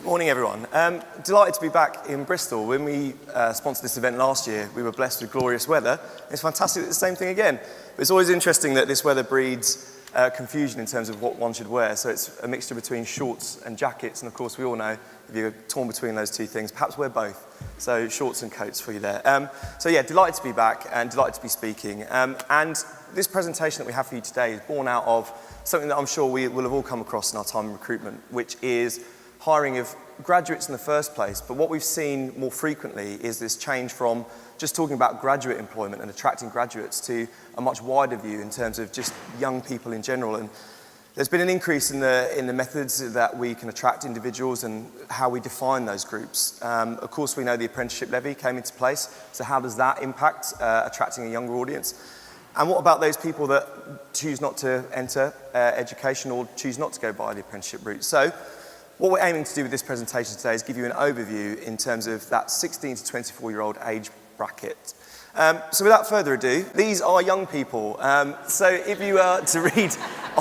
Good morning, everyone. Delighted to be back in Bristol. When we sponsored this event last year, we were blessed with glorious weather. It's fantastic that it's the same thing again. But it's always interesting that this weather breeds confusion in terms of what one should wear. So it's a mixture between shorts and jackets. And of course, we all know if you're torn between those two things, perhaps wear both. So shorts and coats for you there. So yeah, delighted to be back and delighted to be speaking. And this presentation that we have for you today is born out of something that I'm sure we will have all come across in our time in recruitment, which is hiring of graduates in the first place. But what we've seen more frequently is this change from just talking about graduate employment and attracting graduates to a much wider view in terms of just young people in general. And there's been an increase in the methods that we can attract individuals and how we define those groups. Of course, we know the apprenticeship levy came into place. So how does that impact attracting a younger audience? And what about those people that choose not to enter education or choose not to go by the apprenticeship route? So what we're aiming to do with this presentation today is give you an overview in terms of that 16 to 24-year-old age bracket. So without further ado, these are young people. So if you were to read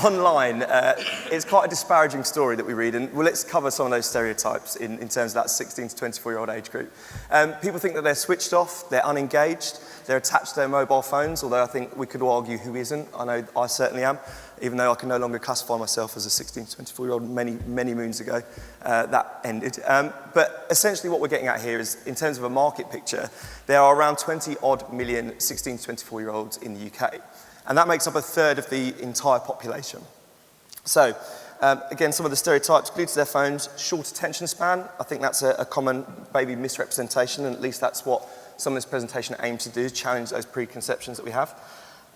online, it's quite a disparaging story that we read, and well, let's cover some of those stereotypes in terms of that 16 to 24-year-old age group. People think that they're switched off, they're unengaged, they're attached to their mobile phones, although I think we could all argue who isn't. I know I certainly am, even though I can no longer classify myself as a 16 to 24-year-old many moons ago. That ended. But essentially what we're getting at here is, in terms of a market picture, there are around 20-odd million 16 to 24-year-olds in the UK. And that makes up a third of the entire population. So, again, some of the stereotypes: glued to their phones, short attention span. I think that's a common baby misrepresentation, and at least that's what some of this presentation aims to do, challenge those preconceptions that we have.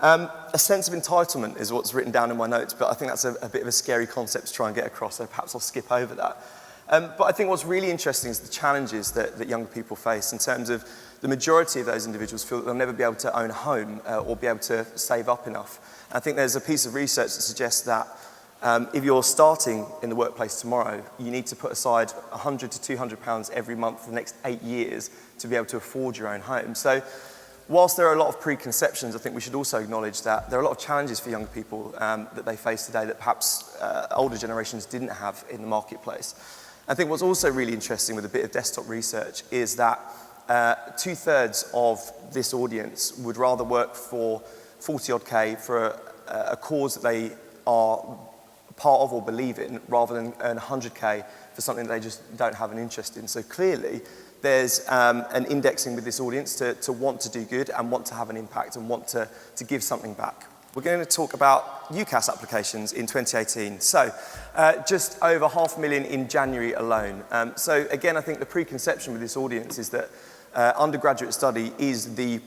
A sense of entitlement is what's written down in my notes, but I think that's a bit of a scary concept to try and get across, so perhaps I'll skip over that. But I think what's really interesting is the challenges that younger people face in terms of the majority of those individuals feel that they'll never be able to own a home or be able to save up enough. And I think there's a piece of research that suggests that if you're starting in the workplace tomorrow, you need to put aside £100 to £200 every month for the next 8 years to be able to afford your own home. So whilst there are a lot of preconceptions, I think we should also acknowledge that there are a lot of challenges for younger people that they face today that perhaps older generations didn't have in the marketplace. I think what's also really interesting with a bit of desktop research is that 2/3 of this audience would rather work for 40-odd K for a cause that they are part of or believe in, rather than earn 100K for something that they just don't have an interest in. So clearly, there's an indexing with this audience to want to do good and want to have an impact and want to give something back. We're going to talk about UCAS applications in 2018. So just over 500,000 in January alone. So again, I think the preconception with this audience is that undergraduate study is the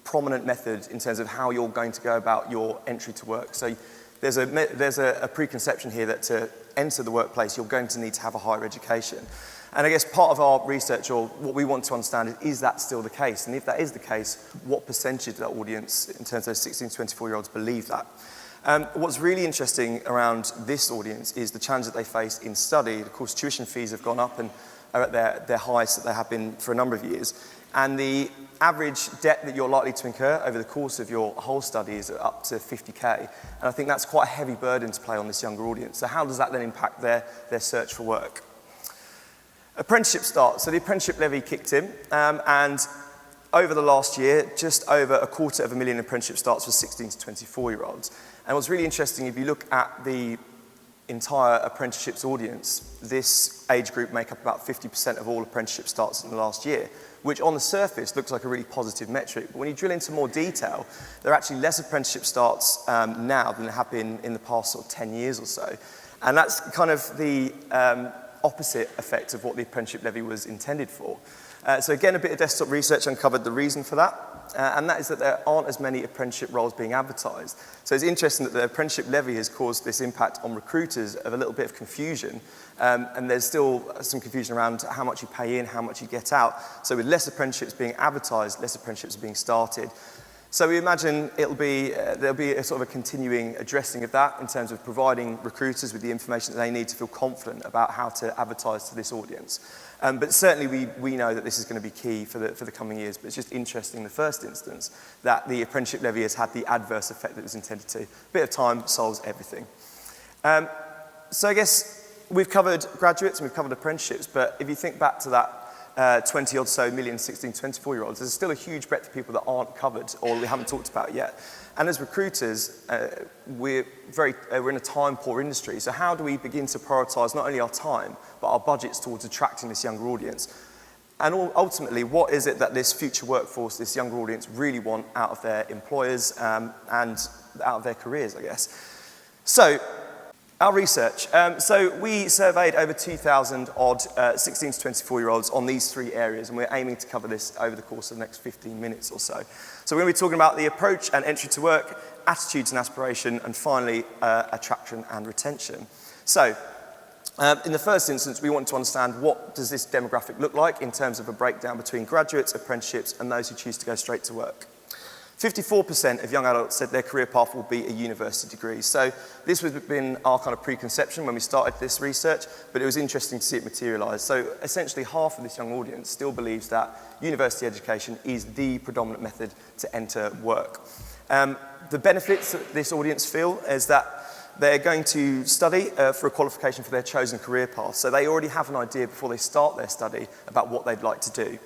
prominent method in terms of how you're going to go about your entry to work. So there's a preconception here that to enter the workplace, you're going to need to have a higher education. And I guess part of our research, or what we want to understand, is that still the case? And if that is the case, what percentage of that audience, in terms of those 16 to 24-year-olds, believe that? What's really interesting around this audience is the challenge that they face in study. Of course, tuition fees have gone up and are at their highest that they have been for a number of years. And the average debt that you're likely to incur over the course of your whole study is up to 50K. And I think that's quite a heavy burden to play on this younger audience. So how does that then impact their search for work? Apprenticeship starts. So the apprenticeship levy kicked in, and over the last year, just over 250,000 apprenticeship starts for 16 to 24-year-olds. And what's really interesting, if you look at the entire apprenticeships audience, this age group make up about 50% of all apprenticeship starts in the last year, which on the surface looks like a really positive metric. But when you drill into more detail, there are actually less apprenticeship starts now than there have been in the past sort of 10 years or so. And that's kind of the opposite effect of what the apprenticeship levy was intended for. So again, a bit of desktop research uncovered the reason for that, and that is that there aren't as many apprenticeship roles being advertised. So it's interesting that the apprenticeship levy has caused this impact on recruiters of a little bit of confusion, and there's still some confusion around how much you pay in, how much you get out. So with less apprenticeships being advertised, less apprenticeships being started. So we imagine there'll be a sort of a continuing addressing of that in terms of providing recruiters with the information that they need to feel confident about how to advertise to this audience. But certainly we know that this is going to be key for the coming years, but it's just interesting in the first instance that the apprenticeship levy has had the adverse effect that it was intended to. A bit of time solves everything. So I guess we've covered graduates and we've covered apprenticeships, but if you think back to that 20 odd so million 16, 24-year-olds, there's still a huge breadth of people that aren't covered or we haven't talked about yet. And as recruiters, we're in a time-poor industry, so how do we begin to prioritise not only our time, but our budgets towards attracting this younger audience? And ultimately, what is it that this future workforce, this younger audience, really want out of their employers and out of their careers, I guess? So, our research. So we surveyed over 2,000 odd 16 to 24-year-olds on these three areas, and we're aiming to cover this over the course of the next 15 minutes or so. So we're going to be talking about the approach and entry to work, attitudes and aspiration, and finally, attraction and retention. So, in the first instance, we want to understand what does this demographic look like in terms of a breakdown between graduates, apprenticeships, and those who choose to go straight to work. 54% of young adults said their career path will be a university degree. So this has been our kind of preconception when we started this research, but it was interesting to see it materialise. So essentially half of this young audience still believes that university education is the predominant method to enter work. The benefits that this audience feel is that they're going to study for a qualification for their chosen career path. So they already have an idea before they start their study about what they'd like to do.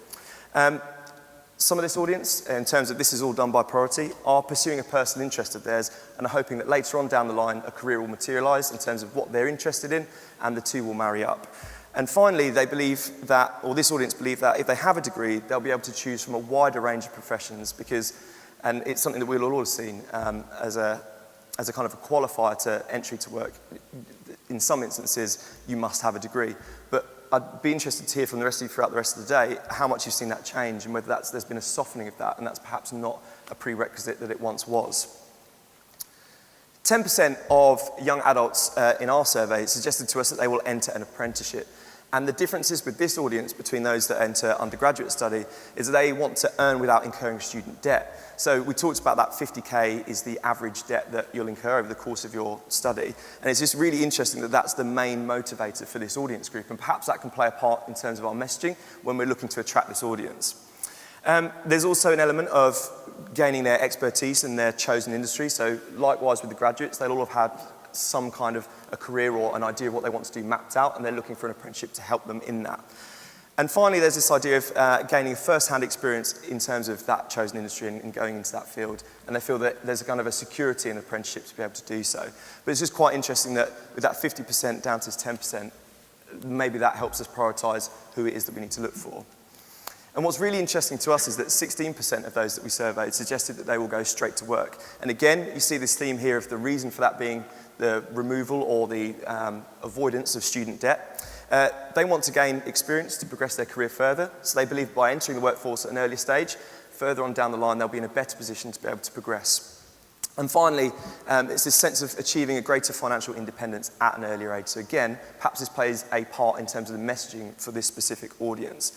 Some of this audience, in terms of this is all done by priority, are pursuing a personal interest of theirs and are hoping that later on down the line a career will materialise in terms of what they're interested in and the two will marry up. And finally, they believe that, or this audience believe that if they have a degree, they'll be able to choose from a wider range of professions because, and it's something that we'll all have seen as a kind of a qualifier to entry to work. In some instances, you must have a degree. But I'd be interested to hear from the rest of you throughout the rest of the day how much you've seen that change and whether there's been a softening of that and that's perhaps not a prerequisite that it once was. 10% of young adults in our survey suggested to us that they will enter an apprenticeship. And the differences with this audience between those that enter undergraduate study is that they want to earn without incurring student debt. So we talked about that 50K is the average debt that you'll incur over the course of your study. And it's just really interesting that that's the main motivator for this audience group. And perhaps that can play a part in terms of our messaging when we're looking to attract this audience. There's also an element of gaining their expertise in their chosen industry. So likewise with the graduates, they'll all have had some kind of a career or an idea of what they want to do mapped out, and they're looking for an apprenticeship to help them in that. And finally, there's this idea of gaining a first-hand experience in terms of that chosen industry and going into that field. And they feel that there's a kind of a security in apprenticeship to be able to do so. But it's just quite interesting that with that 50% down to 10%, maybe that helps us prioritise who it is that we need to look for. And what's really interesting to us is that 16% of those that we surveyed suggested that they will go straight to work. And again, you see this theme here of the reason for that being the removal or the avoidance of student debt. They want to gain experience to progress their career further, so they believe by entering the workforce at an earlier stage, further on down the line they'll be in a better position to be able to progress. And finally, it's this sense of achieving a greater financial independence at an earlier age. So again, perhaps this plays a part in terms of the messaging for this specific audience.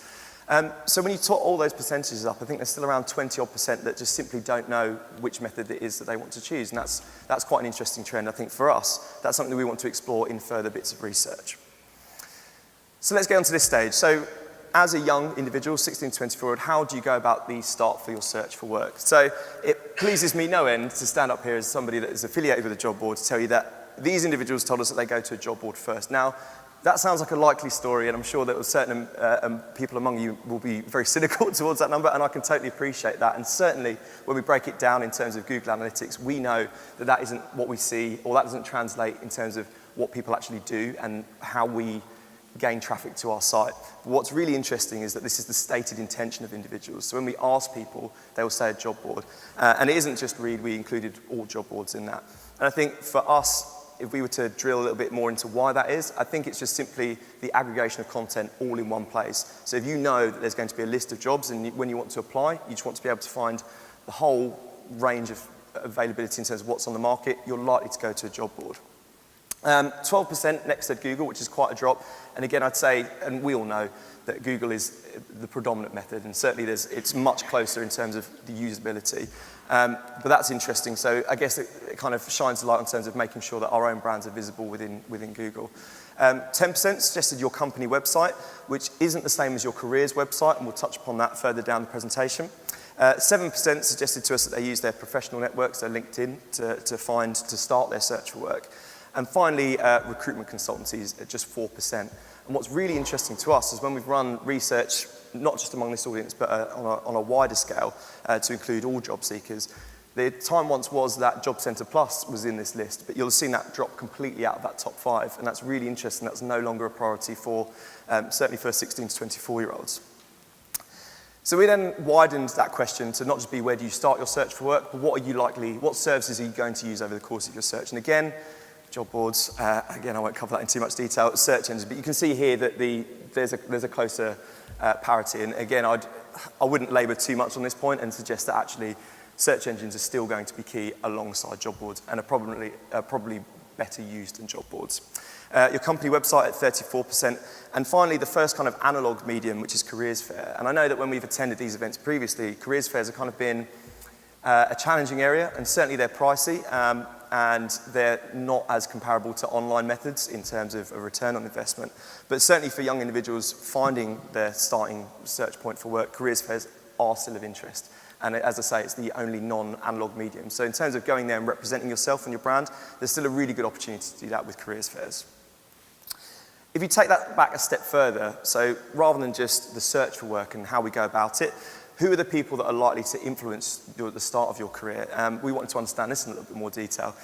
So when you tot all those percentages up, I think there's still around 20% that just simply don't know which method it is that they want to choose. And that's quite an interesting trend, I think, for us. That's something that we want to explore in further bits of research. So let's get on to this stage. So as a young individual, 16 to 24, how do you go about the start for your search for work? So it pleases me no end to stand up here as somebody that is affiliated with a job board to tell you that these individuals told us that they go to a job board first. Now, that sounds like a likely story, and I'm sure that certain people among you will be very cynical towards that number, and I can totally appreciate that. And certainly, when we break it down in terms of Google Analytics, we know that that isn't what we see, or that doesn't translate in terms of what people actually do and how we gain traffic to our site. But what's really interesting is that this is the stated intention of individuals. So when we ask people, they will say a job board. And it isn't just Reed, we included all job boards in that. And I think for us, if we were to drill a little bit more into why that is, I think it's just simply the aggregation of content all in one place. So if you know that there's going to be a list of jobs and when you want to apply, you just want to be able to find the whole range of availability in terms of what's on the market, you're likely to go to a job board. 12% next said Google, which is quite a drop. And again, I'd say, and we all know, that Google is the predominant method, and certainly it's much closer in terms of the usability. But that's interesting. So I guess it kind of shines the light in terms of making sure that our own brands are visible within Google. 10% suggested your company website, which isn't the same as your careers website, and we'll touch upon that further down the presentation. 7% suggested to us that they use their professional networks, so LinkedIn, to start their search for work. And finally, recruitment consultancies at just 4%. And what's really interesting to us is when we've run research, not just among this audience, but on a wider scale to include all job seekers, the time once was that Job Centre Plus was in this list, but you'll have seen that drop completely out of that top 5, and that's really interesting. That's no longer a priority for, certainly for 16 to 24-year-olds. So we then widened that question to not just be where do you start your search for work, but what services are you going to use over the course of your search? And again, job boards, again, I won't cover that in too much detail, search engines, but you can see here that there's a closer parity. And again, I wouldn't labour too much on this point and suggest that actually search engines are still going to be key alongside job boards and are probably better used than job boards. Your company website at 34%, and finally the first kind of analogue medium, which is careers fair. And I know that when we've attended these events previously, careers fairs have kind of been a challenging area, and certainly they're pricey, and they're not as comparable to online methods in terms of a return on investment. But certainly for young individuals finding their starting search point for work, careers fairs are still of interest. And as I say, it's the only non-analog medium. So in terms of going there and representing yourself and your brand, there's still a really good opportunity to do that with careers fairs. If you take that back a step further, so rather than just the search for work and how we go about it, who are the people that are likely to influence the start of your career? We wanted to understand this in a little bit more detail.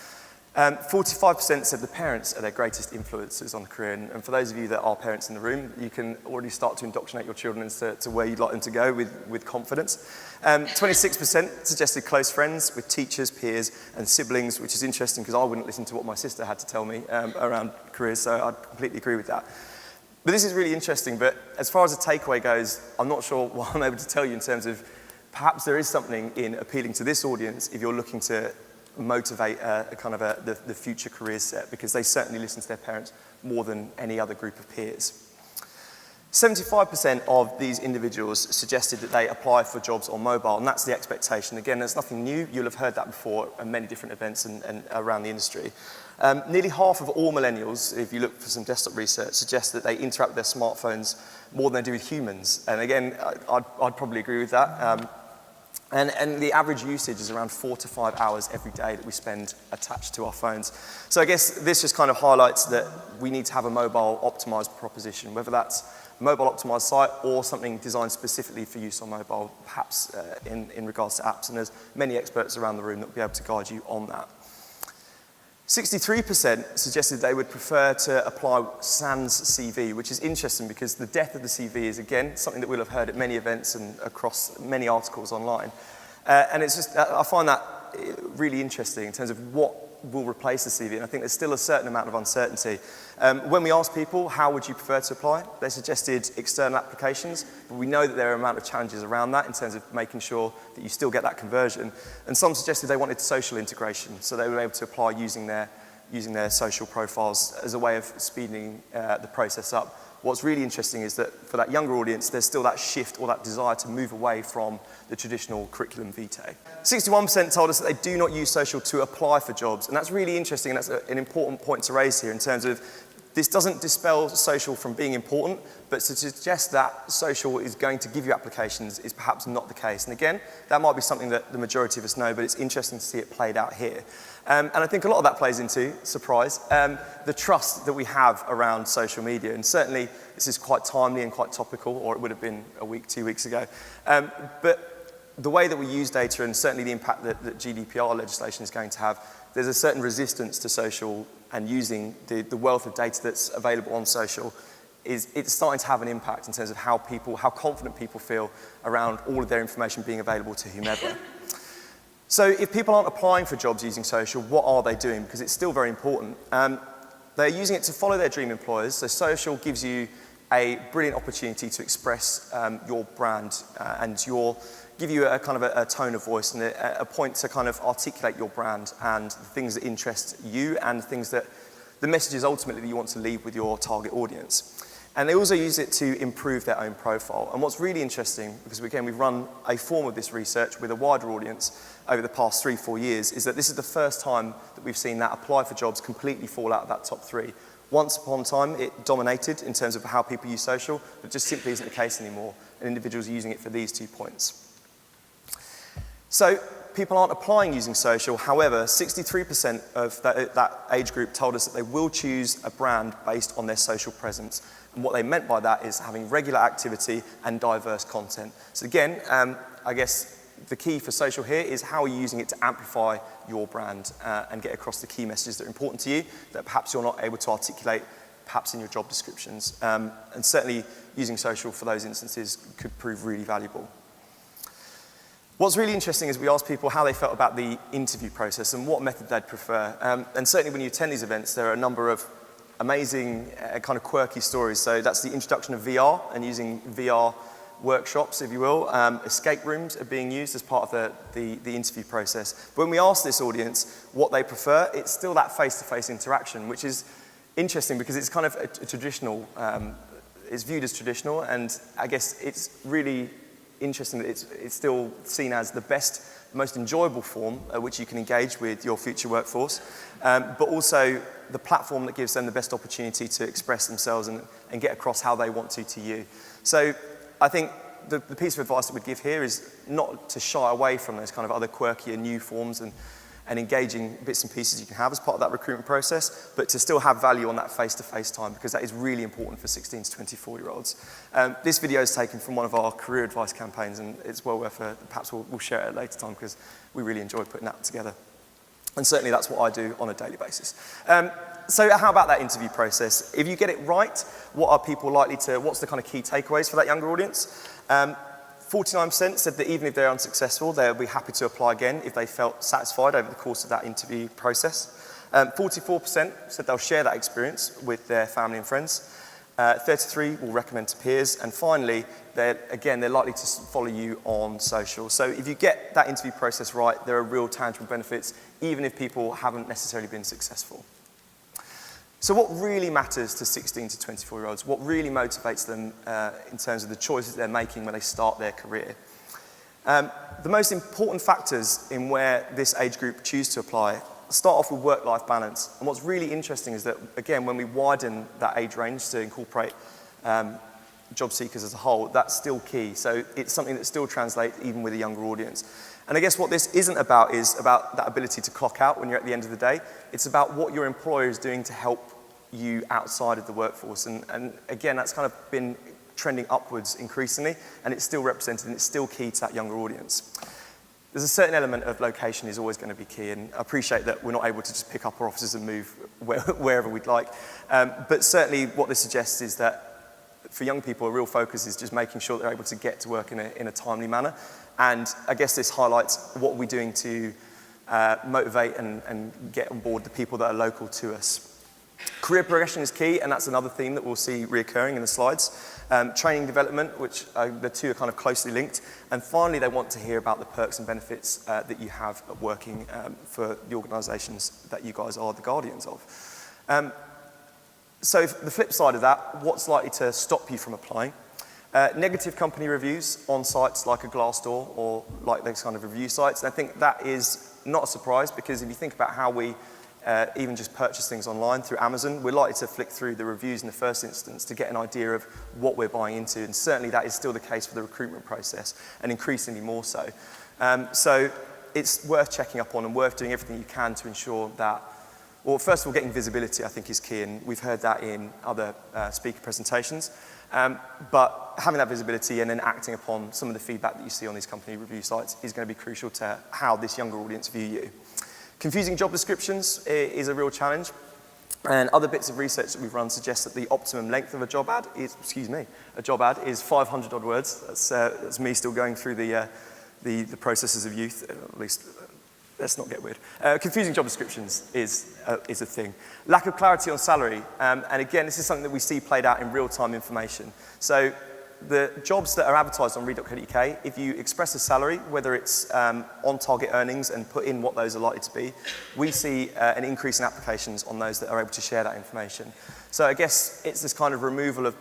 45% said the parents are their greatest influences on the career, and for those of you that are parents in the room, you can already start to indoctrinate your children as to where you'd like them to go with confidence. 26% suggested close friends with teachers, peers, and siblings, which is interesting because I wouldn't listen to what my sister had to tell me around careers, so I completely agree with that. But this is really interesting, but as far as the takeaway goes, I'm not sure what I'm able to tell you in terms of perhaps there is something in appealing to this audience if you're looking to motivate the future career set, because they certainly listen to their parents more than any other group of peers. 75% of these individuals suggested that they apply for jobs on mobile, and that's the expectation. Again, there's nothing new. You'll have heard that before at many different events and around the industry. Nearly half of all millennials, if you look for some desktop research, suggest that they interact with their smartphones more than they do with humans. And again, I'd probably agree with that. And the average usage is around 4 to 5 hours every day that we spend attached to our phones. So I guess this just kind of highlights that we need to have a mobile optimized proposition, whether that's a mobile optimized site or something designed specifically for use on mobile, perhaps in regards to apps. And there's many experts around the room that will be able to guide you on that. 63% suggested they would prefer to apply sans CV, which is interesting because the death of the CV is, again, something that we'll have heard at many events and across many articles online. And it's just, I find that really interesting in terms of what will replace the CV, and I think there's still a certain amount of uncertainty. When we asked people, how would you prefer to apply? They suggested external applications, but we know that there are a amount of challenges around that in terms of making sure that you still get that conversion. And some suggested they wanted social integration, so they were able to apply using their social profiles as a way of speeding the process up. What's really interesting is that for that younger audience, there's still that shift or that desire to move away from the traditional curriculum vitae. 61% told us that they do not use social to apply for jobs, and that's really interesting, and that's an important point to raise here in terms of this doesn't dispel social from being important, but to suggest that social is going to give you applications is perhaps not the case. And again, that might be something that the majority of us know, but it's interesting to see it played out here. And I think a lot of that plays into, surprise, the trust that we have around social media. And certainly this is quite timely and quite topical, or it would have been a week, 2 weeks ago. But the way that we use data and certainly the impact that GDPR legislation is going to have, there's a certain resistance to social and using the wealth of data that's available on social. It's starting to have an impact in terms of how confident people feel around all of their information being available to whomever. So if people aren't applying for jobs using social, what are they doing? Because it's still very important. They're using it to follow their dream employers. So social gives you a brilliant opportunity to express your brand and give you a kind of a tone of voice and a point to kind of articulate your brand and the things that interest you and the messages ultimately that you want to leave with your target audience. And they also use it to improve their own profile. And what's really interesting, because again, we've run a form of this research with a wider audience over the past 3-4 years, is that this is the first time that we've seen that apply for jobs completely fall out of that top 3. Once upon a time, it dominated in terms of how people use social, but just simply isn't the case anymore. And individuals are using it for these 2 points. So people aren't applying using social. However, 63% of that age group told us that they will choose a brand based on their social presence. And what they meant by that is having regular activity and diverse content. So again, I guess the key for social here is how are you using it to amplify your brand and get across the key messages that are important to you that perhaps you're not able to articulate perhaps in your job descriptions. And certainly using social for those instances could prove really valuable. What's really interesting is we asked people how they felt about the interview process and what method they'd prefer. And certainly when you attend these events, there are a number of amazing kind of quirky stories. So that's the introduction of VR and using VR workshops, if you will. Escape rooms are being used as part of the interview process. But when we ask this audience what they prefer, it's still that face-to-face interaction, which is interesting because it's kind of a traditional, it's viewed as traditional, and I guess it's really interesting that it's still seen as the best, most enjoyable form which you can engage with your future workforce, but also the platform that gives them the best opportunity to express themselves and get across how they want to you. So I think the piece of advice that we'd give here is not to shy away from those kind of other quirky and new forms and engaging bits and pieces you can have as part of that recruitment process, but to still have value on that face-to-face time, because that is really important for 16 to 24-year-olds. This video is taken from one of our career advice campaigns, and it's well worth perhaps we'll share it at a later time, because we really enjoyed putting that together. And certainly that's what I do on a daily basis. So how about that interview process? If you get it right, what are people likely to, what's the kind of key takeaways for that younger audience? 49% said that even if they're unsuccessful, they'll be happy to apply again if they felt satisfied over the course of that interview process. 44% said they'll share that experience with their family and friends. 33% will recommend to peers. And finally, they're likely to follow you on social. So if you get that interview process right, there are real tangible benefits, even if people haven't necessarily been successful. So what really matters to 16 to 24-year-olds? What really motivates them in terms of the choices they're making when they start their career? The most important factors in where this age group choose to apply start off with work-life balance. And what's really interesting is that, again, when we widen that age range to incorporate job seekers as a whole, that's still key. So it's something that still translates even with a younger audience. And I guess what this isn't about is about that ability to clock out when you're at the end of the day. It's about what your employer is doing to help you outside of the workforce. And again, that's kind of been trending upwards increasingly, and it's still represented and it's still key to that younger audience. There's a certain element of location is always going to be key, and I appreciate that we're not able to just pick up our offices and move wherever we'd like. But certainly what this suggests is that for young people, a real focus is just making sure they're able to get to work in a timely manner. And I guess this highlights what we're doing to motivate and get on board the people that are local to us. Career progression is key, and that's another theme that we'll see reoccurring in the slides. Training development, which the two are kind of closely linked. And finally, they want to hear about the perks and benefits that you have at working for the organisations that you guys are the guardians of. So the flip side of that, what's likely to stop you from applying? Negative company reviews on sites like a Glassdoor or like those kind of review sites. And I think that is not a surprise, because if you think about how we even just purchase things online through Amazon, we're likely to flick through the reviews in the first instance to get an idea of what we're buying into. And certainly that is still the case for the recruitment process, and increasingly more so. So it's worth checking up on and worth doing everything you can to ensure that, well, first of all, getting visibility, I think, is key, and we've heard that in other speaker presentations. But having that visibility and then acting upon some of the feedback that you see on these company review sites is going to be crucial to how this younger audience view you. Confusing job descriptions is a real challenge, and other bits of research that we've run suggest that the optimum length of a job ad is 500 odd words. That's me still going through the processes of youth, at least. Let's not get weird. Confusing job descriptions is a thing. Lack of clarity on salary, and again, this is something that we see played out in real-time information. So the jobs that are advertised on read.co.uk, if you express a salary, whether it's on target earnings and put in what those are likely to be, we see an increase in applications on those that are able to share that information. So I guess it's this kind of removal of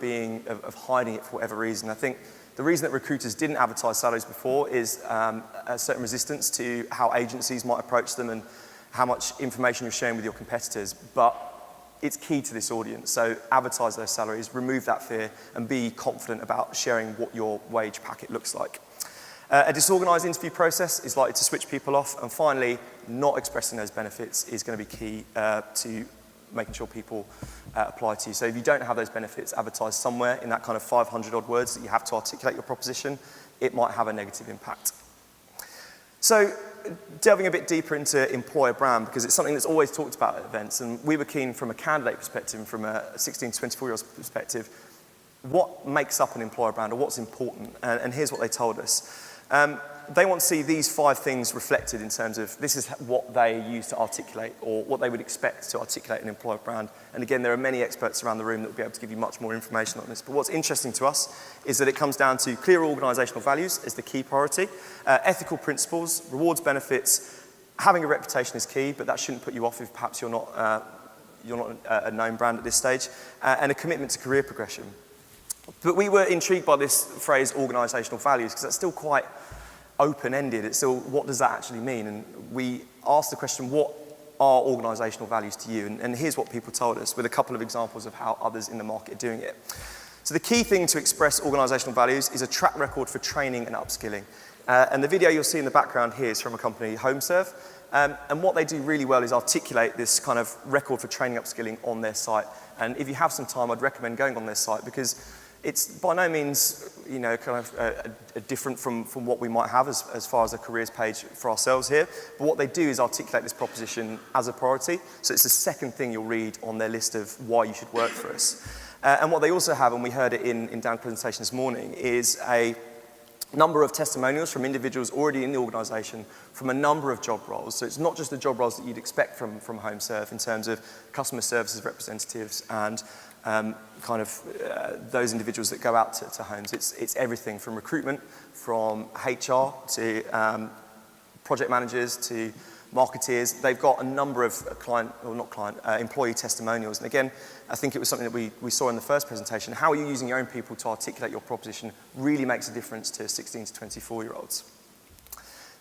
hiding it for whatever reason. I think the reason that recruiters didn't advertise salaries before is a certain resistance to how agencies might approach them and how much information you're sharing with your competitors. But it's key to this audience. So advertise those salaries, remove that fear, and be confident about sharing what your wage packet looks like. A disorganised interview process is likely to switch people off. And finally, not expressing those benefits is going to be key to making sure people apply to you. So if you don't have those benefits advertised somewhere in that kind of 500 odd words that you have to articulate your proposition, it might have a negative impact. So delving a bit deeper into employer brand, because it's something that's always talked about at events, and we were keen from a candidate perspective and from a 16 to 24-year-old perspective, what makes up an employer brand or what's important, and here's what they told us. They want to see these 5 things reflected in terms of this is what they use to articulate or what they would expect to articulate an employer brand. And again, there are many experts around the room that will be able to give you much more information on this. But what's interesting to us is that it comes down to clear organisational values as the key priority, ethical principles, rewards, benefits. Having a reputation is key, but that shouldn't put you off if perhaps you're not a known brand at this stage, and a commitment to career progression. But we were intrigued by this phrase, organisational values, because that's still quite open-ended. It's still, what does that actually mean? And we asked the question, what are organisational values to you? And here's what people told us, with a couple of examples of how others in the market are doing it. So the key thing to express organisational values is a track record for training and upskilling. And the video you'll see in the background here is from a company, HomeServe. And what they do really well is articulate this kind of record for training and upskilling on their site. And if you have some time, I'd recommend going on their site, because it's by no means, kind of different from what we might have as far as a careers page for ourselves here. But what they do is articulate this proposition as a priority. So it's the second thing you'll read on their list of why you should work for us. And what they also have, and we heard it in Dan's presentation this morning, is a number of testimonials from individuals already in the organisation from a number of job roles. So it's not just the job roles that you'd expect from HomeServe in terms of customer services representatives and those individuals that go out to homes. It's everything from recruitment, from HR to project managers to marketeers. They've got a number of employee testimonials. And again, I think it was something that we saw in the first presentation. How are you using your own people to articulate your proposition really makes a difference to 16 to 24-year-olds.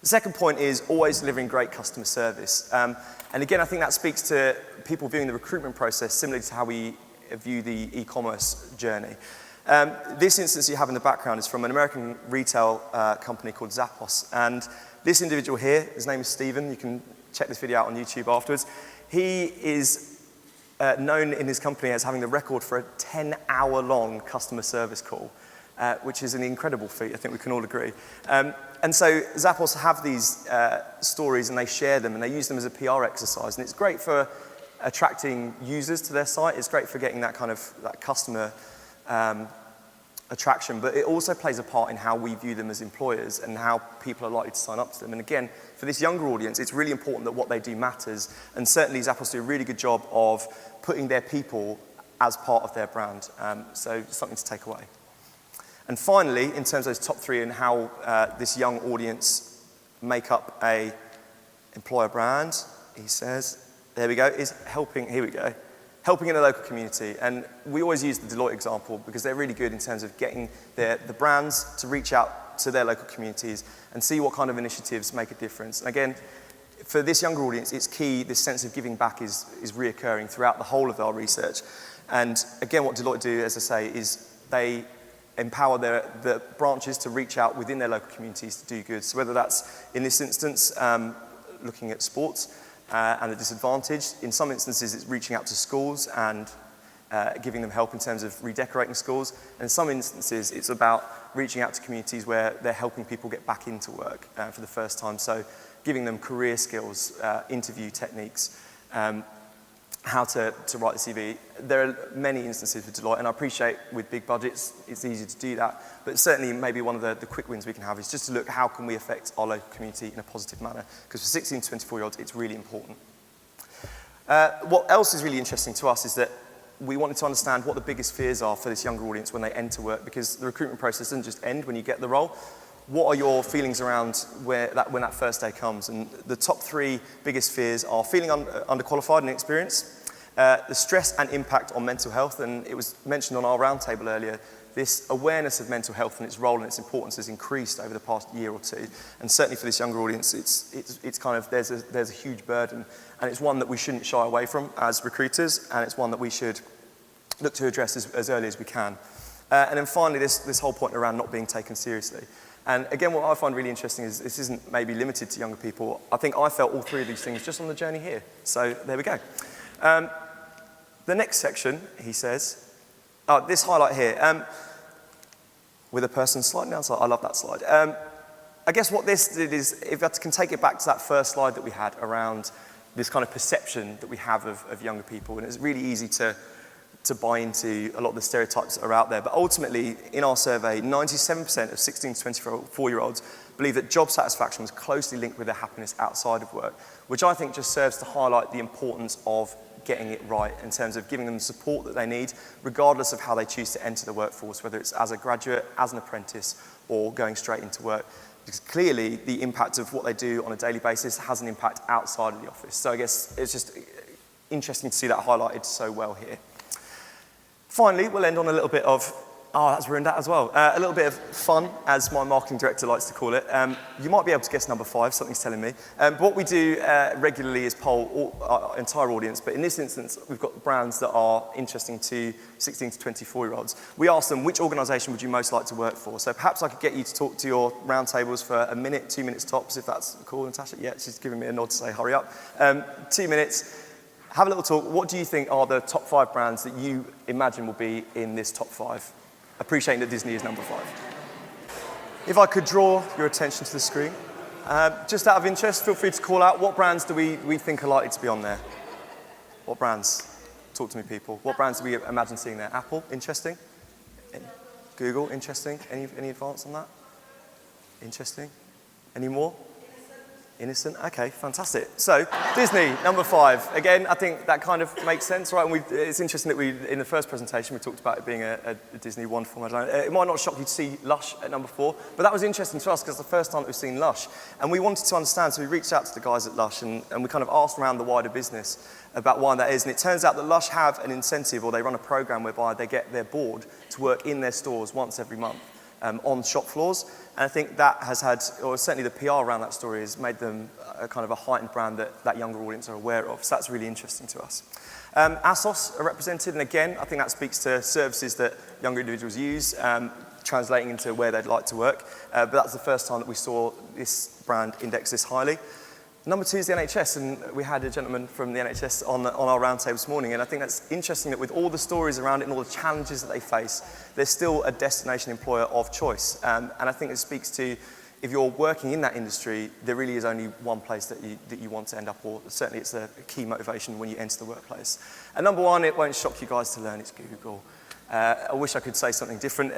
The second point is always delivering great customer service. And again, I think that speaks to people viewing the recruitment process similarly to how we view the e-commerce journey. This instance you have in the background is from an American retail company called Zappos. And this individual here, his name is Stephen. You can check this video out on YouTube afterwards. He is known in his company as having the record for a 10-hour-long customer service call, which is an incredible feat, I think we can all agree. And so Zappos have these stories and they share them and they use them as a PR exercise. And it's great for attracting users to their site. It's great for getting that kind of customer attraction, but it also plays a part in how we view them as employers and how people are likely to sign up to them. And again, for this younger audience, it's really important that what they do matters. And certainly Zappos do a really good job of putting their people as part of their brand. So something to take away. And finally, in terms of those top 3 and how this young audience make up a employer brand, he says, there we go, is helping, here we go, helping in the local community. And we always use the Deloitte example because they're really good in terms of getting the brands to reach out to their local communities and see what kind of initiatives make a difference. And again, for this younger audience, it's key, this sense of giving back is reoccurring throughout the whole of our research. And again, what Deloitte do, as I say, is they empower the branches to reach out within their local communities to do good. So whether that's, in this instance, looking at sports, and the disadvantaged. In some instances, it's reaching out to schools and giving them help in terms of redecorating schools. And in some instances, it's about reaching out to communities where they're helping people get back into work for the first time. So giving them career skills, interview techniques, how to write the CV. There are many instances with Deloitte, and I appreciate with big budgets, it's easy to do that. But certainly maybe one of the quick wins we can have is just to look how can we affect our local community in a positive manner. Because for 16 to 24-year-olds, it's really important. What else is really interesting to us is that we wanted to understand what the biggest fears are for this younger audience when they enter work, because the recruitment process doesn't just end when you get the role. What are your feelings around when that first day comes? And the top 3 biggest fears are feeling underqualified and inexperienced, the stress and impact on mental health, and it was mentioned on our roundtable earlier, this awareness of mental health and its role and its importance has increased over the past year or 2. And certainly for this younger audience, it's kind of, there's a huge burden, and it's one that we shouldn't shy away from as recruiters, and it's one that we should look to address as early as we can. And then finally, this whole point around not being taken seriously. And again, what I find really interesting is this isn't maybe limited to younger people. I think I felt all three of these things just on the journey here. So there we go. The next section, he says, this highlight here, with a person sliding down slide. I love that slide. I guess what this did is, if I can take it back to that first slide that we had around this kind of perception that we have of younger people, and it's really easy to buy into a lot of the stereotypes that are out there. But ultimately, in our survey, 97% of 16 to 24-year-olds believe that job satisfaction was closely linked with their happiness outside of work, which I think just serves to highlight the importance of getting it right in terms of giving them the support that they need, regardless of how they choose to enter the workforce, whether it's as a graduate, as an apprentice, or going straight into work. Because clearly, the impact of what they do on a daily basis has an impact outside of the office. So I guess it's just interesting to see that highlighted so well here. Finally, we'll end on a little bit of, that's ruined that as well. A little bit of fun, as my marketing director likes to call it. You might be able to guess number 5, something's telling me. But what we do regularly is poll our entire audience, but in this instance, we've got brands that are interesting to 16 to 24-year-olds. We asked them, which organisation would you most like to work for? So perhaps I could get you to talk to your roundtables for a minute, 2 minutes tops, if that's cool, Natasha. Yeah, she's giving me a nod to say hurry up. 2 minutes. Have a little talk. What do you think are the top 5 brands that you imagine will be in this top 5? Appreciating that Disney is number 5. If I could draw your attention to the screen, just out of interest, feel free to call out what brands do we think are likely to be on there? What brands? Talk to me, people. What brands do we imagine seeing there? Apple, interesting. Google, interesting. Any advance on that? Interesting. Any more? Innocent, okay, fantastic. So, Disney, number 5. Again, I think that kind of makes sense, right? And it's interesting that in the first presentation, we talked about it being a Disney wonderful. It might not shock you to see Lush at number 4, but that was interesting to us because it's the first time that we've seen Lush. And we wanted to understand, so we reached out to the guys at Lush and we kind of asked around the wider business about why that is. And it turns out that Lush have an incentive, or they run a program whereby they get their board to work in their stores once every month. On shop floors, and I think that has had, or certainly the PR around that story has made them a kind of a heightened brand that younger audience are aware of, so that's really interesting to us. ASOS are represented, and again, I think that speaks to services that younger individuals use, translating into where they'd like to work, but that's the first time that we saw this brand index this highly. Number 2 is the NHS, and we had a gentleman from the NHS on our roundtable this morning, and I think that's interesting that with all the stories around it and all the challenges that they face, they're still a destination employer of choice. And I think it speaks to, if you're working in that industry, there really is only one place that you want to end up, or certainly it's a key motivation when you enter the workplace. And number 1, it won't shock you guys to learn, it's Google. I wish I could say something different,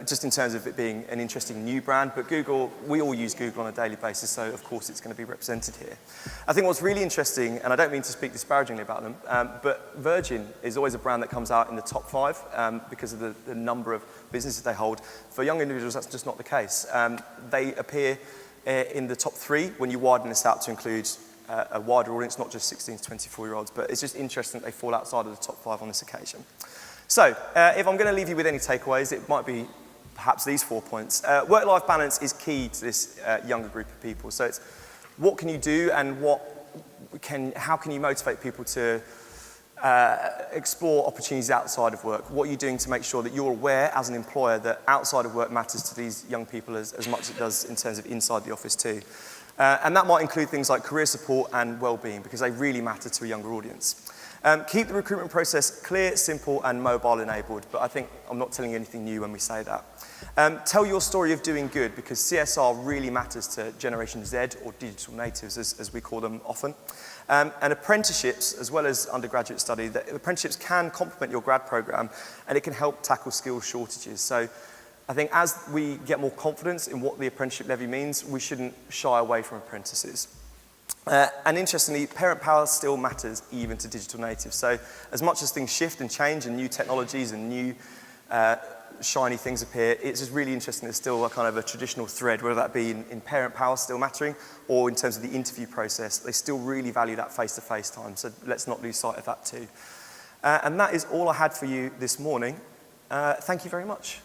just in terms of it being an interesting new brand, but Google, we all use Google on a daily basis, so of course it's going to be represented here. I think what's really interesting, and I don't mean to speak disparagingly about them, but Virgin is always a brand that comes out in the top 5 because of the number of businesses they hold. For young individuals, that's just not the case. They appear in the top 3 when you widen this out to include a wider audience, not just 16 to 24-year-olds, but it's just interesting that they fall outside of the top 5 on this occasion. So, if I'm going to leave you with any takeaways, it might be perhaps these 4 points. Work-life balance is key to this younger group of people. So it's what can you do and how can you motivate people to explore opportunities outside of work? What are you doing to make sure that you're aware as an employer that outside of work matters to these young people as much as it does in terms of inside the office too? And that might include things like career support and well-being, because they really matter to a younger audience. Keep the recruitment process clear, simple, and mobile-enabled, but I think I'm not telling you anything new when we say that. Tell your story of doing good, because CSR really matters to Generation Z, or digital natives, as we call them often. And apprenticeships, as well as undergraduate study, apprenticeships can complement your grad program, and it can help tackle skills shortages. So I think as we get more confidence in what the apprenticeship levy means, we shouldn't shy away from apprentices. And interestingly, parent power still matters even to digital natives. So as much as things shift and change and new technologies and new shiny things appear, it's just really interesting there's still a kind of a traditional thread, whether that be in parent power still mattering or in terms of the interview process. They still really value that face-to-face time, so let's not lose sight of that too. And that is all I had for you this morning. Thank you very much.